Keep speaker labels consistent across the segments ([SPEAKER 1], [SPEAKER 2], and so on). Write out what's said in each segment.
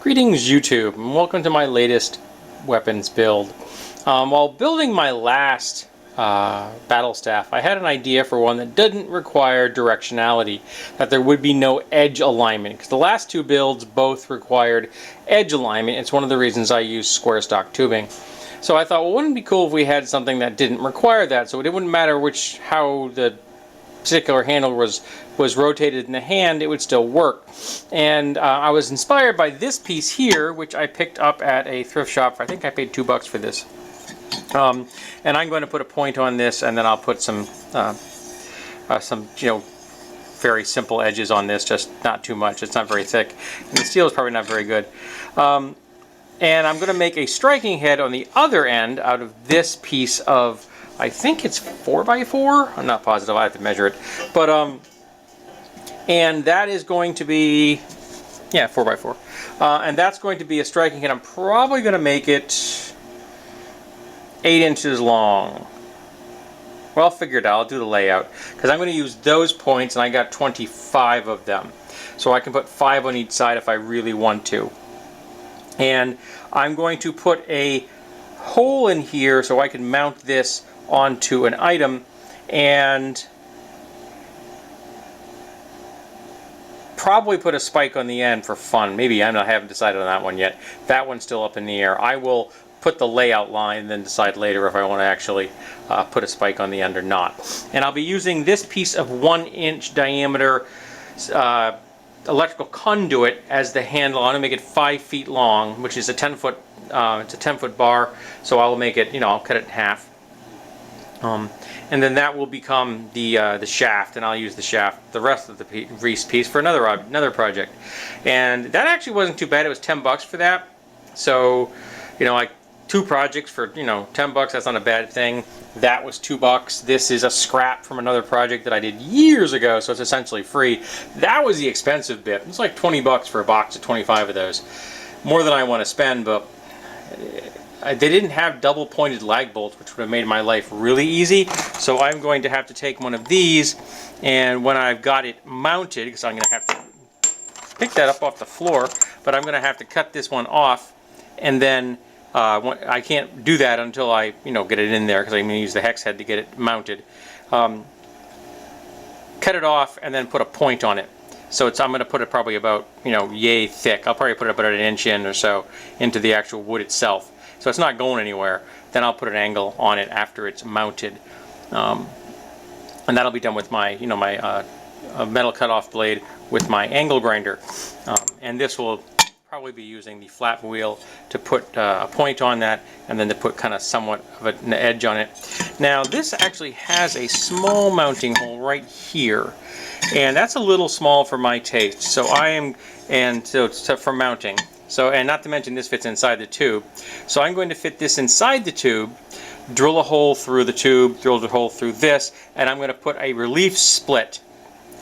[SPEAKER 1] Greetings YouTube, and welcome to my latest weapons build. While building my last Battlestaff, I had an idea for one that didn't require directionality, that there would be no edge alignment, because the last two builds both required edge alignment. It's one of the reasons I use square stock tubing. So I thought, well, wouldn't it be cool if we had something that didn't require that, so it wouldn't matter how the particular handle was rotated in the hand, it would still work. And I was inspired by this piece here, which I picked up at a thrift shop. I think I paid $2 for this. And I'm going to put a point on this, and then I'll put some very simple edges on this, just not too much. It's not very thick, and the steel is probably not very good. And I'm going to make a striking head on the other end out of this piece of, I think it's 4x4. I'm not positive. I have to measure it. But and that is going to be, yeah, 4x4. And that's going to be a striking head. I'm probably going to make it 8 inches long. Well, I'll figure it out. I'll do the layout, because I'm going to use those points, and I got 25 of them. So I can put 5 on each side if I really want to. And I'm going to put a hole in here so I can mount this onto an item, and probably put a spike on the end for fun. Maybe. I haven't decided on that one yet. That one's still up in the air. I will put the layout line and then decide later if I want to actually put a spike on the end or not. And I'll be using this piece of 1-inch diameter electrical conduit as the handle. I'm going to make it 5 feet long, which is a 10-foot. It's a 10-foot bar, so I'll make it. I'll cut it in half. And then that will become the shaft, and I'll use the shaft, the rest of the piece, for another project. And that actually wasn't too bad. It was $10 for that. So, like 2 projects for $10. That's not a bad thing. That was $2. This is a scrap from another project that I did years ago, so it's essentially free. That was the expensive bit. It's like $20 for a box of 25 of those. More than I want to spend, but they didn't have double pointed lag bolts, which would have made my life really easy. So I'm going to have to take one of these, and when I've got it mounted, because I'm going to have to pick that up off the floor, but I'm going to have to cut this one off, and then I can't do that until I get it in there, because I'm going to use the hex head to get it mounted. Cut it off and then put a point on it. So I'm going to put it probably about yay thick. I'll probably put it about an inch in or so into the actual wood itself. So it's not going anywhere. Then I'll put an angle on it after it's mounted, and that'll be done with my my metal cutoff blade with my angle grinder. And this will probably be using the flat wheel to put a point on that, and then to put kind of somewhat of an edge on it. Now this actually has a small mounting hole right here, and that's a little small for my taste. So for mounting. So, and not to mention this fits inside the tube. So I'm going to fit this inside the tube, drill a hole through the tube, drill a hole through this, and I'm going to put a relief split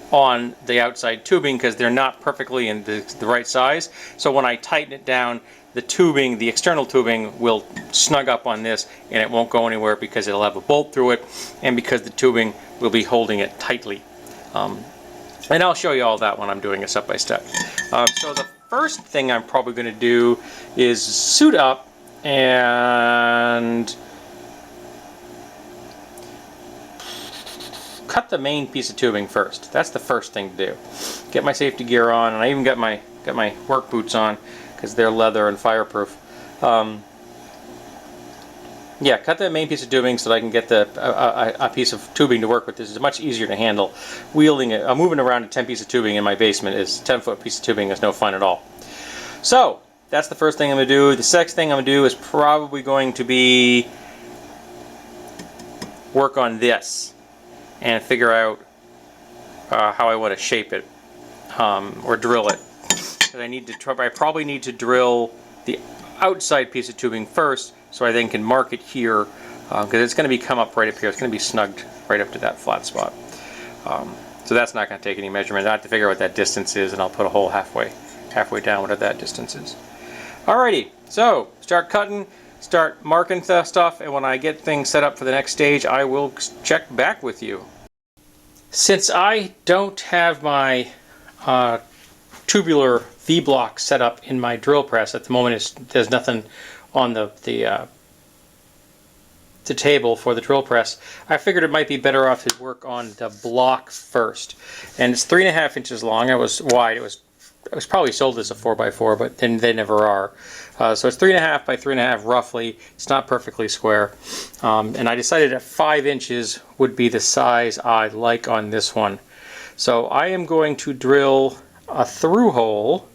[SPEAKER 1] on the outside tubing, because they're not perfectly in the right size. So when I tighten it down, the tubing, the external tubing, will snug up on this, and it won't go anywhere because it'll have a bolt through it, and because the tubing will be holding it tightly. And I'll show you all that when I'm doing it step by step. So the first thing I'm probably going to do is suit up and cut the main piece of tubing first. That's the first thing to do. Get my safety gear on, and I even got my work boots on, because they're leather and fireproof. Yeah, cut that main piece of tubing so that I can get a piece of tubing to work with. This is much easier to handle. Wielding it, moving around a 10-piece of tubing in my basement is 10-foot piece of tubing is no fun at all. So that's the first thing I'm going to do. The second thing I'm going to do is probably going to be work on this and figure out how I want to shape it, or drill it. Because I probably need to drill the outside piece of tubing first, so I then can mark it here, because it's going to come up right up here. It's going to be snugged right up to that flat spot. So that's not going to take any measurements. I have to figure out what that distance is, and I'll put a hole halfway down, whatever that distance is. Alrighty, so start cutting, start marking stuff, and when I get things set up for the next stage, I will check back with you. Since I don't have my tubular V-block set up in my drill press. At the moment, there's nothing on the table for the drill press. I figured it might be better off to work on the block first. And it's 3.5 inches long. It was wide. It was probably sold as a 4x4, but then they never are. So it's 3.5 by 3.5 roughly. It's not perfectly square. And I decided that 5 inches would be the size I like on this one. So I am going to drill a through hole,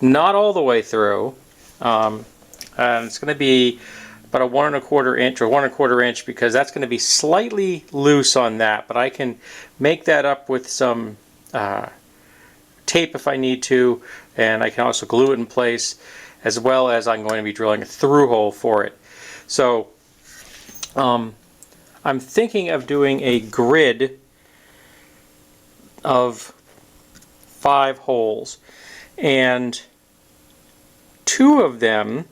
[SPEAKER 1] not all the way through. And it's going to be about a 1¼ inch or 1¼ inch, because that's going to be slightly loose on that, but I can make that up with some tape if I need to, and I can also glue it in place, as well as I'm going to be drilling a through hole for it. So I'm thinking of doing a grid of 5 holes, and 2 of them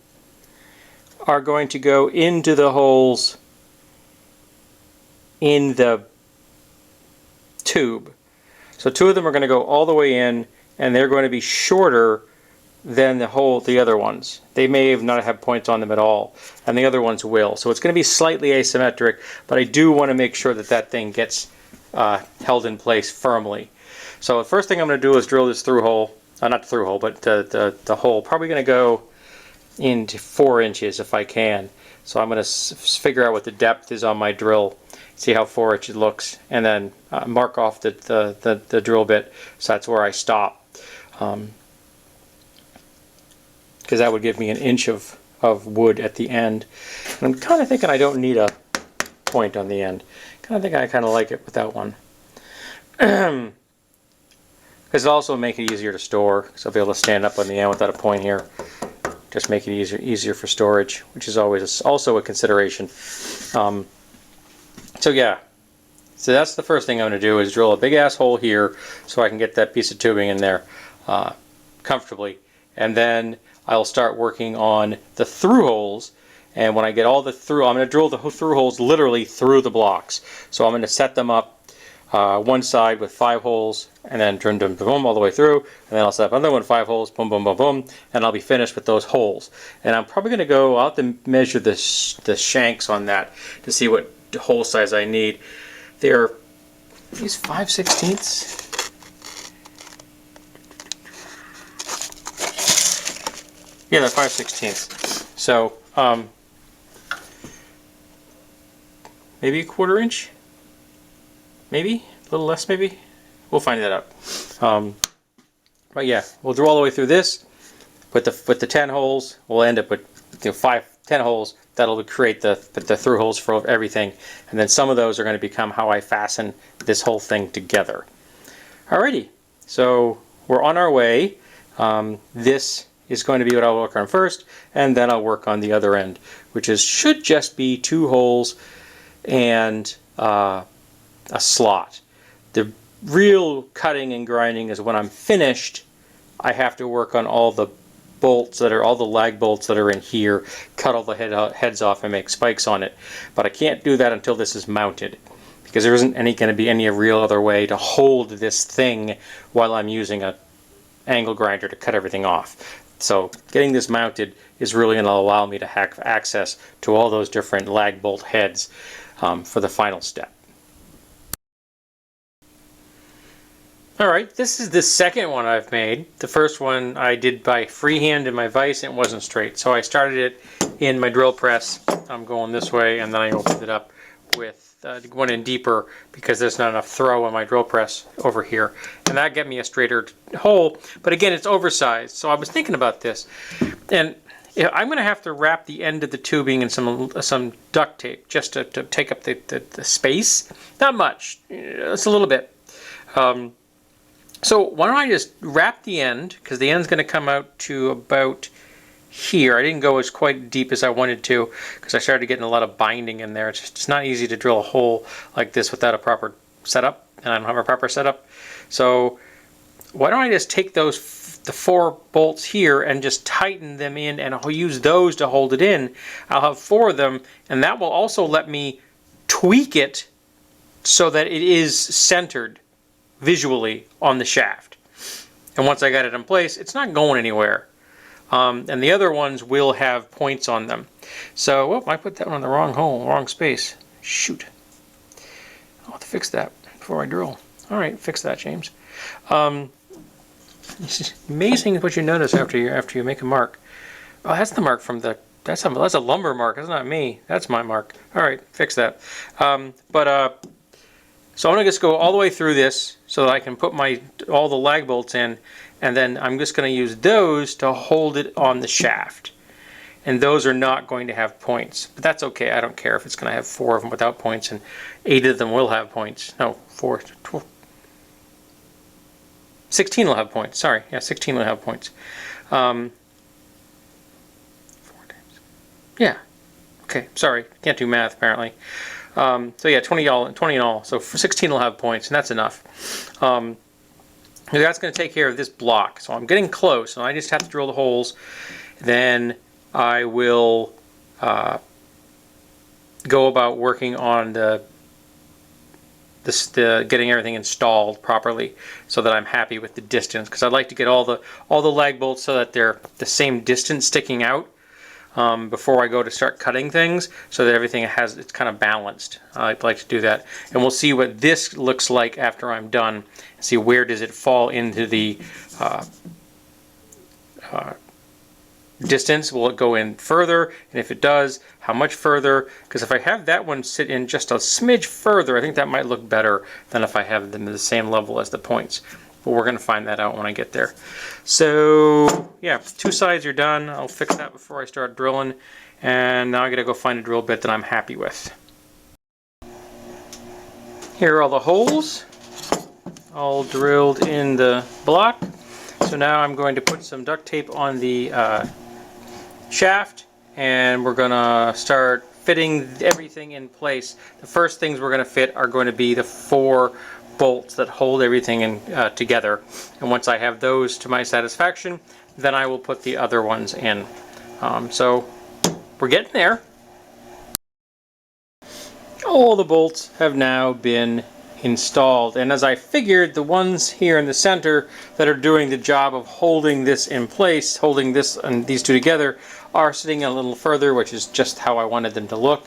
[SPEAKER 1] are going to go into the holes in the tube. So 2 of them are going to go all the way in, and they're going to be shorter than the other ones. They may not have points on them at all, and the other ones will. So it's going to be slightly asymmetric, but I do want to make sure that that thing gets held in place firmly. So the first thing I'm going to do is drill this through hole, not the through hole, but the hole. Probably going to go into 4 inches if I can. So I'm going to figure out what the depth is on my drill, see how 4 inches looks, and then mark off the drill bit, so that's where I stop. Because that would give me an inch of wood at the end. And I'm kind of thinking I don't need a point on the end. I think I kind of like it with that one. Because it'll also make it easier to store, because I'll be able to stand up on the end without a point here. Just make it easier for storage, which is always also a consideration. So yeah, so that's the first thing I'm going to do, is drill a big ass hole here so I can get that piece of tubing in there comfortably, and then I'll start working on the through holes. And when I get all the through, I'm going to drill the through holes literally through the blocks. So I'm going to set them up one side with 5 holes, and then boom, boom, boom, all the way through, and then I'll set up another one, 5 holes, boom, boom, boom, boom, and I'll be finished with those holes. And I'm probably going to go out and measure the shanks on that to see what hole size I need. They're these 5/16. Yeah, they're 5/16. So maybe a 1/4 inch. Maybe a little less. Maybe we'll find that out. But yeah, we'll drill all the way through this. With the 10 holes, we'll end up with 10 holes. That'll create the through holes for everything, and then some of those are going to become how I fasten this whole thing together. Alrighty, so we're on our way. This is going to be what I'll work on first, and then I'll work on the other end, which should just be 2 holes and a slot. The real cutting and grinding is when I'm finished. I have to work on all the bolts all the lag bolts that are in here, cut all the heads off and make spikes on it. But I can't do that until this is mounted, because there isn't going to be any real other way to hold this thing while I'm using an angle grinder to cut everything off. So getting this mounted is really going to allow me to have access to all those different lag bolt heads for the final step. Alright, this is the second one I've made. The first one I did by freehand in my vise and it wasn't straight. So I started it in my drill press. I'm going this way, and then I opened it up with going in deeper because there's not enough throw on my drill press over here. And that got me a straighter hole. But again, it's oversized. So I was thinking about this. And I'm going to have to wrap the end of the tubing in some duct tape just to take up the space. Not much. It's a little bit. So why don't I just wrap the end, because the end's going to come out to about here. I didn't go as quite deep as I wanted to, because I started getting a lot of binding in there. It's not easy to drill a hole like this without a proper setup, and I don't have a proper setup. So why don't I just take the 4 bolts here and just tighten them in, and I'll use those to hold it in. I'll have 4 of them, and that will also let me tweak it so that it is centered visually on the shaft. And once I got it in place, it's not going anywhere. And the other ones will have points on them. So, I put that one in the wrong hole, wrong space. Shoot. I'll have to fix that before I drill. All right, fix that, James. It's amazing what you notice after you make a mark. Oh, that's the mark from the. That's a lumber mark. That's not me. That's my mark. All right, fix that. So I'm gonna just go all the way through this so that I can put all the lag bolts in, and then I'm just gonna use those to hold it on the shaft. And those are not going to have points, but that's okay. I don't care if it's going to have 4 of them without points and 8 of them will have points. No, 4, 12, 16 will have points. Sorry, yeah, 16 will have points. 4 times. Yeah. Okay, sorry, can't do math apparently. So yeah, 20 in all. So 16 will have points, and that's enough. That's going to take care of this block. So I'm getting close, and I just have to drill the holes. Then I will go about working on the getting everything installed properly so that I'm happy with the distance, because I'd like to get all the lag bolts so that they're the same distance sticking out before I go to start cutting things, so that everything it's kind of balanced. I'd like to do that, and we'll see what this looks like after I'm done. See where does it fall into the distance. Will it go in further, and if it does, how much further? Because if I have that one sit in just a smidge further, I think that might look better than if I have them at the same level as the points. But we're going to find that out when I get there. So yeah, 2 sides are done. I'll fix that before I start drilling, and now I gotta go find a drill bit that I'm happy with. Here are all the holes all drilled in the block. So now I'm going to put some duct tape on the shaft, and we're gonna start fitting everything in place. The first things we're gonna fit are going to be the 4 bolts that hold everything in together, and once I have those to my satisfaction, then I will put the other ones in. So we're getting there. All the bolts have now been installed, and as I figured, the ones here in the center that are doing the job of holding this in place, holding this and these 2 together, are sitting a little further, which is just how I wanted them to look.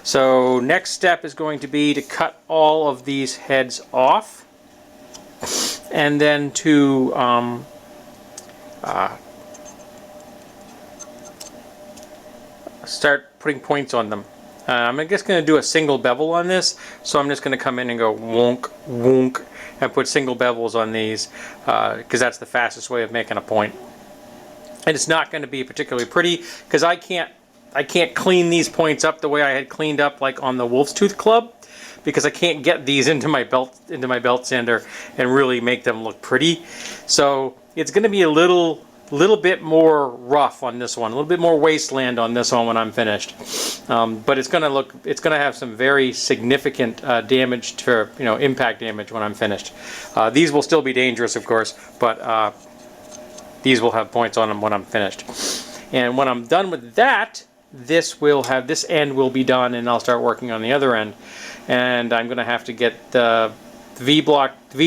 [SPEAKER 1] So next step is going to be to cut all of these heads off, and then to start putting points on them. I'm just going to do a single bevel on this, so I'm just going to come in and go wonk, wonk, and put single bevels on these, because that's the fastest way of making a point. And it's not going to be particularly pretty, because I can't clean these points up the way I had cleaned up like on the Wolf's Tooth Club, because I can't get these into my belt sander and really make them look pretty. So it's going to be a little bit more rough on this one, a little bit more wasteland on this one when I'm finished. But it's going to have some very significant damage to, impact damage when I'm finished. These will still be dangerous, of course, but these will have points on them when I'm finished. And when I'm done with that, this end will be done, and I'll start working on the other end. And I'm going to have to get the V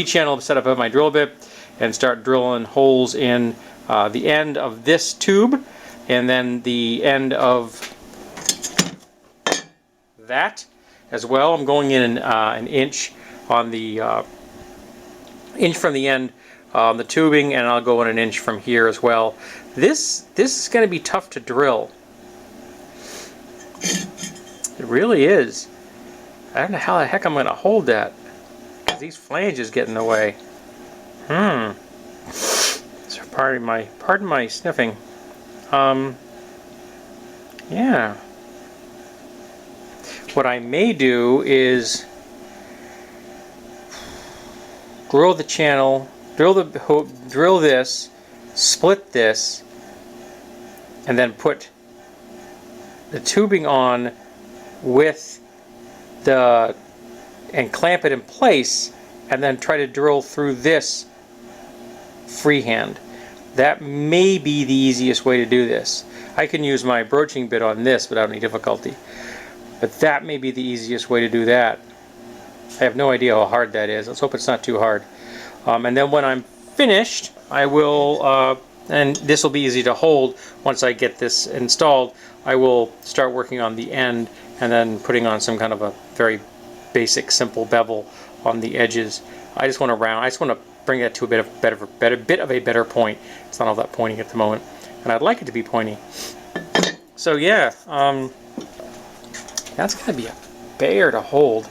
[SPEAKER 1] channel set up on my drill bit and start drilling holes in the end of this tube, and then the end of that as well. I'm going in an inch on the inch from the end on the tubing, and I'll go in an inch from here as well. This is going to be tough to drill. It really is. I don't know how the heck I'm going to hold that, because these flanges get in the way. So pardon my sniffing. Yeah. What I may do is drill the channel, drill this, split this, and then put the tubing on and clamp it in place, and then try to drill through this freehand. That may be the easiest way to do this. I can use my broaching bit on this without any difficulty, but that may be the easiest way to do that. I have no idea how hard that is. Let's hope it's not too hard. And then when I'm finished, I will, and this will be easy to hold once I get this installed, I will start working on the end and then putting on some kind of a very basic, simple bevel on the edges. I just want to bring that to a bit of a better point. It's not all that pointy at the moment, and I'd like it to be pointy. So yeah, that's gonna be a bear to hold.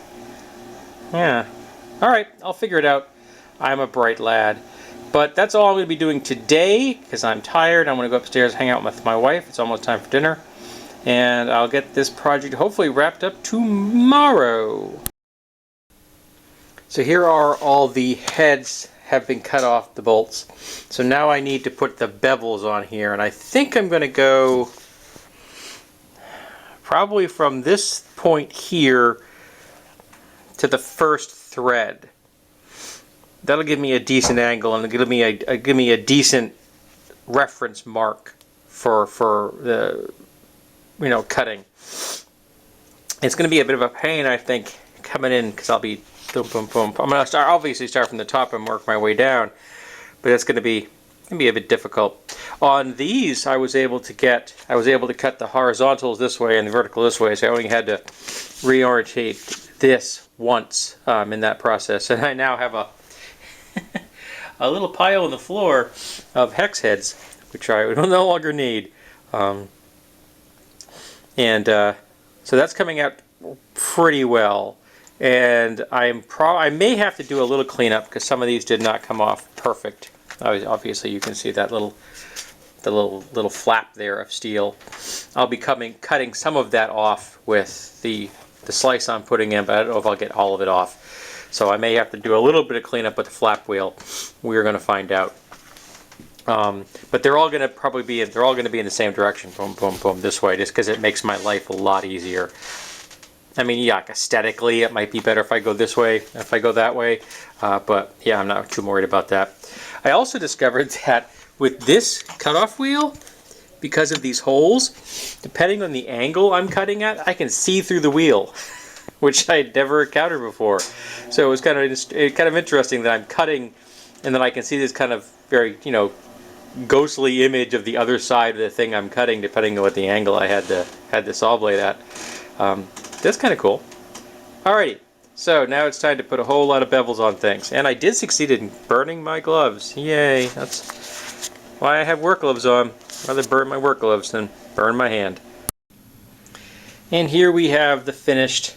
[SPEAKER 1] Yeah. All right, I'll figure it out. I'm a bright lad. But that's all I'm going to be doing today because I'm tired. I'm going to go upstairs, hang out with my wife. It's almost time for dinner. And I'll get this project hopefully wrapped up tomorrow. So here are all the heads have been cut off, the bolts. So now I need to put the bevels on here. And I think I'm going to go probably from this point here to the first thread. That'll give me a decent angle and give me a decent reference mark for the cutting. It's going to be a bit of a pain, I think, coming in because I'll be boom boom boom. I'm going to obviously start from the top and work my way down, but it's going to be a bit difficult. On these, I was able to cut the horizontals this way and the vertical this way, so I only had to reorientate this once in that process, and I now have a little pile on the floor of hex heads, which I will no longer need, so that's coming out pretty well. And I may have to do a little cleanup because some of these did not come off perfect. Obviously, you can see that little flap there of steel. I'll be cutting some of that off with the slice I'm putting in, but I don't know if I'll get all of it off. So I may have to do a little bit of cleanup with the flap wheel. We're going to find out. But they're all going to be in the same direction, boom, boom, boom, this way, just because it makes my life a lot easier. I mean, yeah, aesthetically, it might be better if I go this way, if I go that way. But yeah, I'm not too worried about that. I also discovered that with this cutoff wheel, because of these holes, depending on the angle I'm cutting at, I can see through the wheel, which I'd never encountered before. So it was kind of interesting that I'm cutting, and then I can see this kind of very, ghostly image of the other side of the thing I'm cutting, depending on what the angle I had the saw blade at. That's kind of cool. Alrighty, so now it's time to put a whole lot of bevels on things, and I did succeed in burning my gloves. Yay! That's why I have work gloves on. I'd rather burn my work gloves than burn my hand. And here we have the finished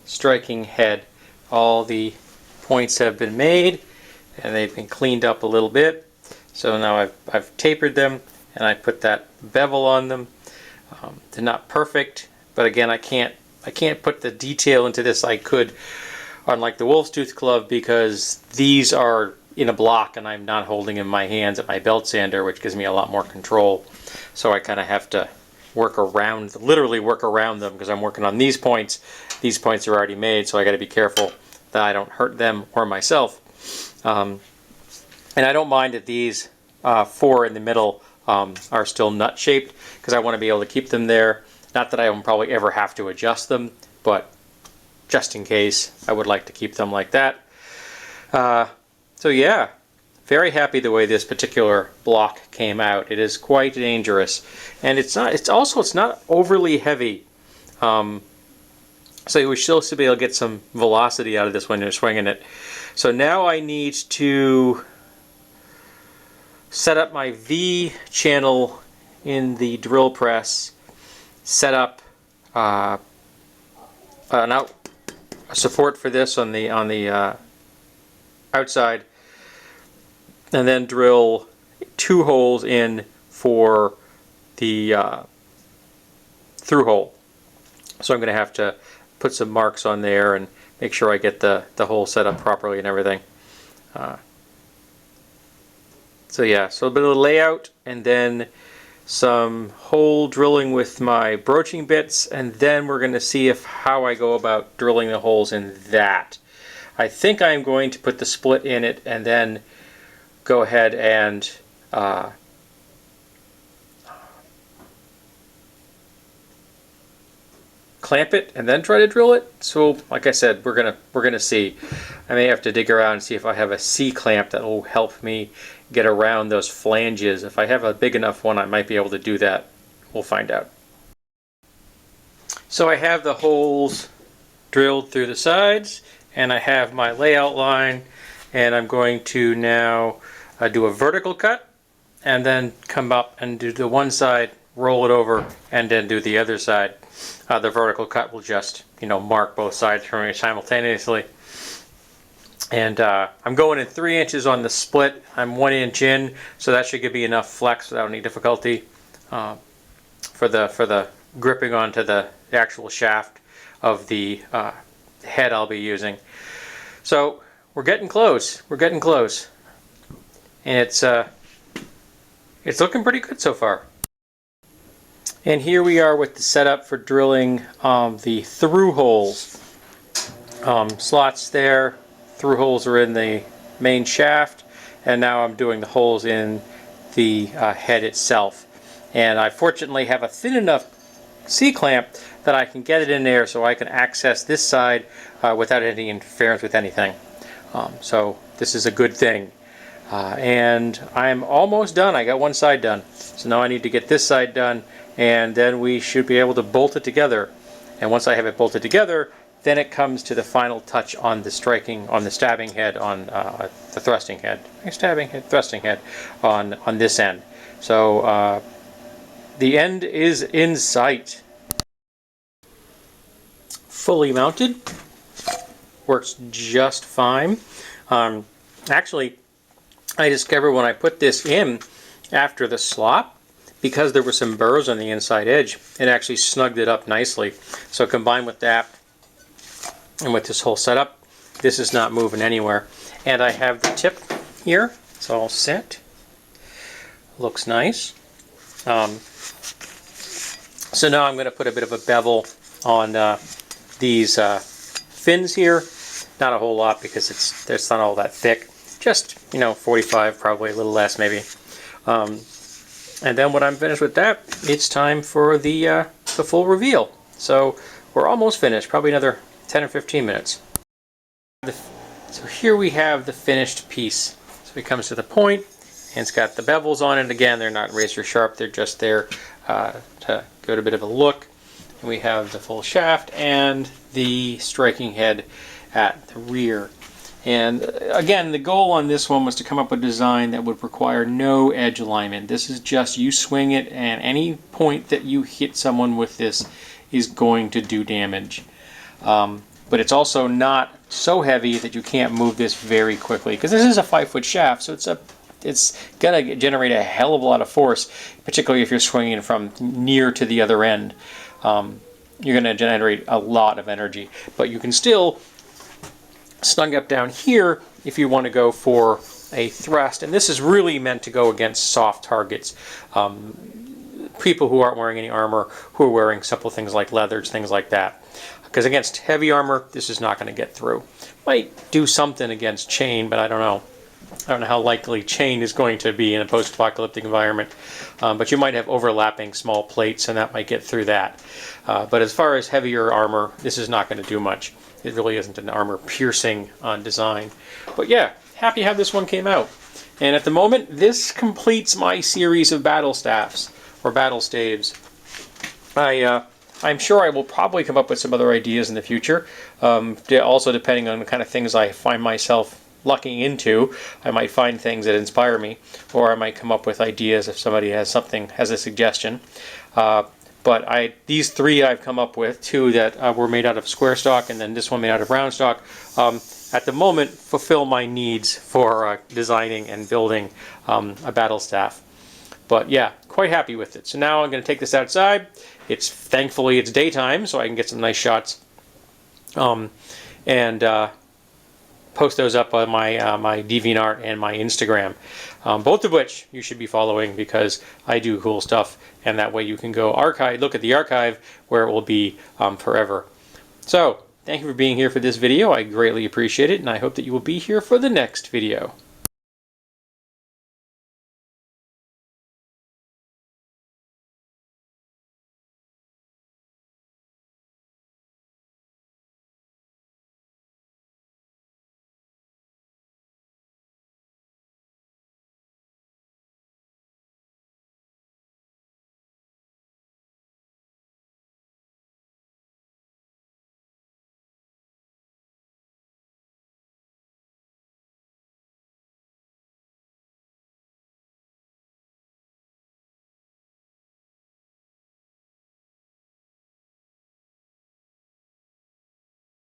[SPEAKER 1] striking head. All the points have been made and they've been cleaned up a little bit. So now I've tapered them and I put that bevel on them. They're not perfect, but again, I can't put the detail into this I could on like the wolf's tooth glove because these are in a block and I'm not holding in my hands at my belt sander, which gives me a lot more control. So I kind of have to literally work around them because I'm working on these points. These points are already made, so I got to be careful that I don't hurt them or myself. And I don't mind that these four in the middle are still nut shaped because I want to be able to keep them there. Not that I will probably ever have to adjust them, but just in case, I would like to keep them like that. So yeah, very happy the way this particular block came out. It is quite dangerous, and it's not overly heavy. So we still should be able to get some velocity out of this when you're swinging it. So now I need to set up my V channel in the drill press, set up a support for this on the outside, and then drill 2 holes in for the through hole. So I'm going to have to put some marks on there and make sure I get the hole set up properly and everything. So yeah, so a bit of layout and then some hole drilling with my broaching bits, and then we're going to see how I go about drilling the holes in that. I think I'm going to put the split in it and then go ahead and clamp it and then try to drill it. So like I said, we're gonna see. I may have to dig around and see if I have a C-clamp that will help me get around those flanges. If I have a big enough one, I might be able to do that. We'll find out. So I have the holes drilled through the sides, and I have my layout line, and I'm going to now do a vertical cut and then come up and do the one side, roll it over, and then do the other side. The vertical cut will just, mark both sides for me simultaneously. And I'm going in 3 inches on the split. I'm 1 inch in, so that should give me enough flex without any difficulty for the gripping onto the actual shaft of the head I'll be using. So we're getting close. We're getting close, and it's looking pretty good so far. And here we are with the setup for drilling the through holes. Slots there, through holes are in the main shaft, and now I'm doing the holes in the head itself. And I fortunately have a thin enough C-clamp that I can get it in there so I can access this side without any interference with anything. So this is a good thing. And I'm almost done. I got one side done. So now I need to get this side done, and then we should be able to bolt it together. And once I have it bolted together, then it comes to the final touch on the stabbing head, on the thrusting head. Thrusting head on this end. So the end is in sight. Fully mounted. Works just fine. Actually, I discovered when I put this in after the slop, because there were some burrs on the inside edge, it actually snugged it up nicely. So combined with that and with this whole setup, this is not moving anywhere. And I have the tip here. It's all set. Looks nice. So now I'm going to put a bit of a bevel on these fins here. Not a whole lot because it's not all that thick. Just 45, probably a little less maybe. And then when I'm finished with that, it's time for the full reveal. So we're almost finished. Probably another 10 or 15 minutes. So here we have the finished piece. So it comes to the point, and it's got the bevels on it. Again, they're not razor sharp. They're just there to give it a bit of a look. And we have the full shaft and the striking head at the rear. And again, the goal on this one was to come up with a design that would require no edge alignment. This is just you swing it, and any point that you hit someone with this is going to do damage. But it's also not so heavy that you can't move this very quickly, because this is a 5-foot shaft, so it's gonna generate a hell of a lot of force, particularly if you're swinging from near to the other end. You're gonna generate a lot of energy, but you can still snug up down here if you want to go for a thrust. And this is really meant to go against soft targets. People who aren't wearing any armor, who are wearing simple things like leathers, things like that. Because against heavy armor, this is not going to get through. Might do something against chain, but I don't know. I don't know how likely chain is going to be in a post-apocalyptic environment. But you might have overlapping small plates, and that might get through that. But as far as heavier armor, this is not going to do much. It really isn't an armor-piercing design. But yeah, happy how this one came out. And at the moment, this completes my series of battle staffs, or battle staves. I'm sure I will probably come up with some other ideas in the future. Also depending on the kind of things I find myself lucking into. I might find things that inspire me, or I might come up with ideas if somebody has a suggestion. But these three I've come up with, two that were made out of square stock, and then this one made out of round stock, at the moment fulfill my needs for designing and building a battle staff. But yeah, quite happy with it. So now I'm going to take this outside. Thankfully it's daytime, so I can get some nice shots, and post those up on my DeviantArt and my Instagram, both of which you should be following because I do cool stuff, and that way you can go look at the archive where it will be forever. So thank you for being here for this video. I greatly appreciate it, and I hope that you will be here for the next video.